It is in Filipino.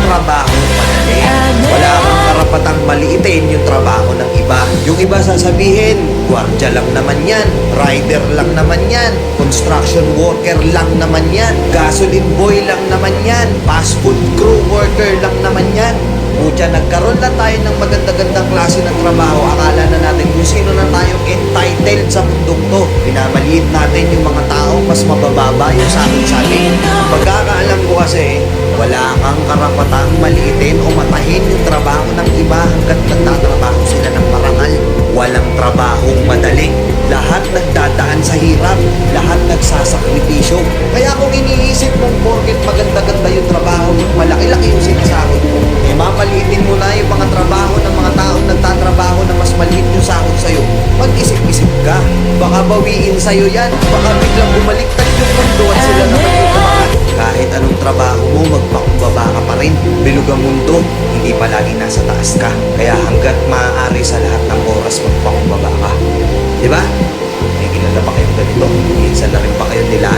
trabaho madali. Wala kang karapatang maliitin yung trabaho ng iba. Yung iba sasabihin, gwardiya lang naman yan, rider lang naman yan, construction worker lang naman yan, gasoline boy lang naman yan, fast food crew worker lang naman yan. Pucha, nagkaroon lang tayo ng maganda-gandang klase ng trabaho. Akala na natin kung sino na tayong entitled sa mundong to. Pinamaliit natin yung mga tao mas mabababa yung sa atin. Pagkakaalam ko kasi, wala kang karapatang maliitin o matahin yung trabaho ng iba hanggat nagtatrabaho sila ng marangal. Walang trabahong madali. Lahat nagdadaan sa hirap. Lahat nagsasakripisyo. Kaya kung iniisip mong porket maganda-ganda yung trabaho mo, malaki-laki yung sinasahod mo, eh mamaliitin mo na yung mga trabaho ng mga taong nagtatrabaho na mas maliit yung sahod sa'yo. Mag-isip-isip ka. Baka bawiin sa'yo yan. Baka biglang bumaliktad yung mundo at sila naman yung umangat. Kahit anong trabaho mo, magpakumbaba ka pa rin. Bilog ang mundo, hindi palagi nasa taas ka. Kaya hanggat maaari sa lahat ng oras, magpakumbaba ka. Diba? May kilala pa kayong ganito. Minsan na rin pa kayong nila